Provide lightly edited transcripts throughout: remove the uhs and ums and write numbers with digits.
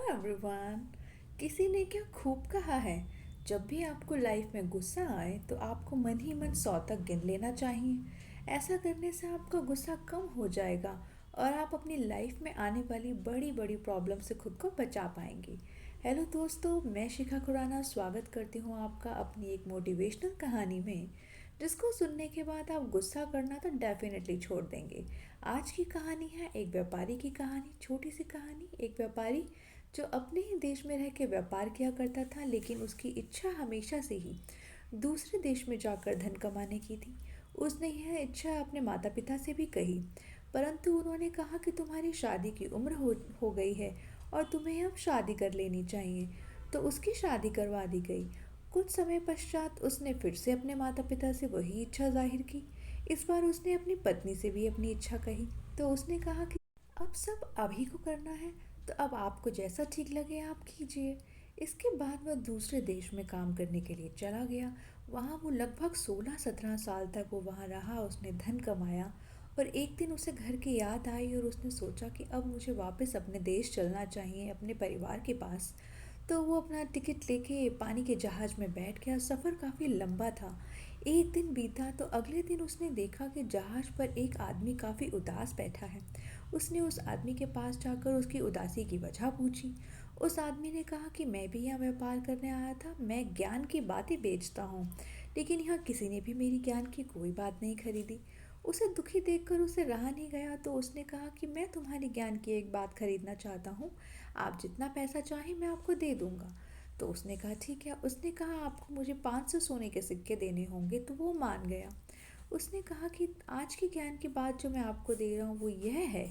Everyone. किसी ने क्या खूब कहा है, जब भी आपको लाइफ में गुस्सा आए तो आपको मन ही मन 100 तक गिन लेना चाहिए। ऐसा करने से आपका गुस्सा कम हो जाएगा और आप अपनी लाइफ में आने वाली बड़ी बड़ी प्रॉब्लम से खुद को बचा पाएंगे। हेलो दोस्तों, मैं शिखा खुराना स्वागत करती हूँ आपका अपनी एक मोटिवेशनल कहानी में, जिसको सुनने के बाद आप गुस्सा करना तो डेफिनेटली छोड़ देंगे। आज की कहानी है एक व्यापारी की कहानी, छोटी सी कहानी। एक व्यापारी जो अपने ही देश में रह के व्यापार किया करता था, लेकिन उसकी इच्छा हमेशा से ही दूसरे देश में जाकर धन कमाने की थी। उसने यह इच्छा अपने माता पिता से भी कही, परंतु उन्होंने कहा कि तुम्हारी शादी की उम्र हो गई है और तुम्हें अब शादी कर लेनी चाहिए। तो उसकी शादी करवा दी गई। कुछ समय पश्चात उसने फिर से अपने माता पिता से वही इच्छा जाहिर की। इस बार उसने अपनी पत्नी से भी अपनी इच्छा कही। तो उसने कहा कि अब सब अभी को करना है, तो अब आपको जैसा ठीक लगे आप कीजिए। इसके बाद वह दूसरे देश में काम करने के लिए चला गया। वहाँ वो लगभग 16-17 साल तक वो वहाँ रहा, उसने धन कमाया। और एक दिन उसे घर की याद आई और उसने सोचा कि अब मुझे वापस अपने देश चलना चाहिए, अपने परिवार के पास। तो वो अपना टिकट लेके पानी के जहाज़ में बैठ गया। सफ़र काफ़ी लंबा था। एक दिन बीता तो अगले दिन उसने देखा कि जहाज़ पर एक आदमी काफ़ी उदास बैठा है। उसने उस आदमी के पास जाकर उसकी उदासी की वजह पूछी। उस आदमी ने कहा कि मैं भी यहाँ व्यापार करने आया था, मैं ज्ञान की बातें बेचता हूँ, लेकिन यहाँ किसी ने भी मेरी ज्ञान की कोई बात नहीं खरीदी। उसे दुखी देखकर उसे रहा नहीं गया, तो उसने कहा कि मैं तुम्हारी ज्ञान की एक बात खरीदना चाहता हूँ, आप जितना पैसा चाहें मैं आपको दे दूँगा। तो उसने कहा ठीक है। उसने कहा आपको मुझे 500 सोने के सिक्के देने होंगे, तो वो मान गया। उसने कहा कि आज की ज्ञान की बात जो मैं आपको दे रहा हूँ वो यह है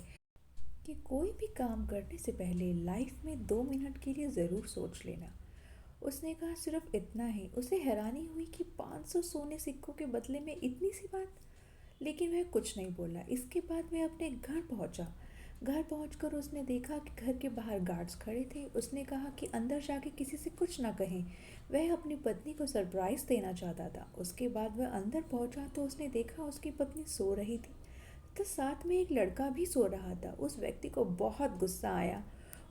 कि कोई भी काम करने से पहले लाइफ में 2 मिनट के लिए ज़रूर सोच लेना। उसने कहा सिर्फ इतना ही। उसे हैरानी हुई कि 500 सोने सिक्कों के बदले में इतनी सी बात। लेकिन वह कुछ नहीं बोला। इसके बाद वह अपने घर पहुंचा। घर पहुंचकर उसने देखा कि घर के बाहर गार्ड्स खड़े थे। उसने कहा कि अंदर जाके किसी से कुछ ना कहें, वह अपनी पत्नी को सरप्राइज़ देना चाहता था। उसके बाद वह अंदर पहुंचा तो उसने देखा उसकी पत्नी सो रही थी, तो साथ में एक लड़का भी सो रहा था। उस व्यक्ति को बहुत गुस्सा आया।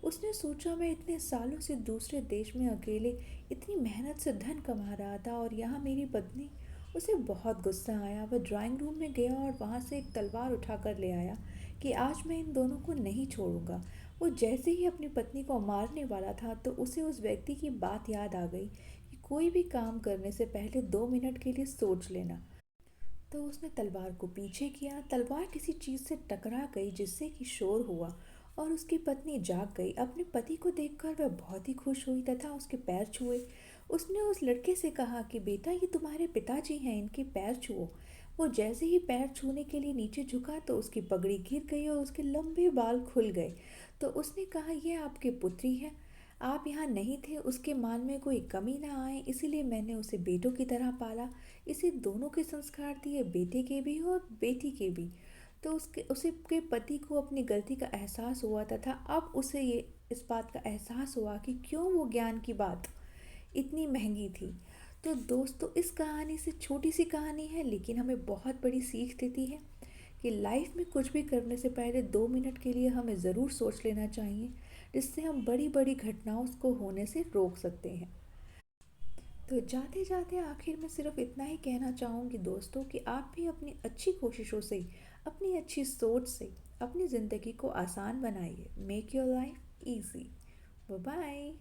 उसने सोचा मैं इतने सालों से दूसरे देश में अकेले इतनी मेहनत से धन कमा रहा था और यहाँ मेरी पत्नी। उसे बहुत गुस्सा आया। वह ड्राइंग रूम में गया और वहाँ से एक तलवार उठा कर ले आया कि आज मैं इन दोनों को नहीं छोड़ूंगा। वो जैसे ही अपनी पत्नी को मारने वाला था तो उसे उस व्यक्ति की बात याद आ गई कि कोई भी काम करने से पहले 2 मिनट के लिए सोच लेना। तो उसने तलवार को पीछे किया। तलवार किसी चीज़ से टकरा गई जिससे कि शोर हुआ और उसकी पत्नी जाग गई। अपने पति को देखकर वह बहुत ही खुश हुई तथा उसके पैर छुए। उसने उस लड़के से कहा कि बेटा, ये तुम्हारे पिताजी हैं, इनके पैर छुओ। वो जैसे ही पैर छूने के लिए नीचे झुका तो उसकी पगड़ी गिर गई और उसके लंबे बाल खुल गए। तो उसने कहा ये आपकी पुत्री है, आप यहाँ नहीं थे, उसके मान में कोई कमी ना आए, इसीलिए मैंने उसे बेटों की तरह पाला। इसे दोनों के संस्कार दिए, बेटे के भी और बेटी के भी। तो उसे के पति को अपनी गलती का एहसास हुआ तथा अब उसे ये इस बात का एहसास हुआ कि क्यों वो ज्ञान की बात इतनी महंगी थी। तो दोस्तों, इस कहानी से छोटी सी कहानी है लेकिन हमें बहुत बड़ी सीख देती है कि लाइफ में कुछ भी करने से पहले 2 मिनट के लिए हमें ज़रूर सोच लेना चाहिए, जिससे हम बड़ी बड़ी घटनाओं को होने से रोक सकते हैं। तो जाते जाते आखिर में सिर्फ इतना ही कहना चाहूँगी दोस्तों कि आप भी अपनी अच्छी कोशिशों से, अपनी अच्छी सोच से अपनी ज़िंदगी को आसान बनाइए। Make your life easy. Bye bye.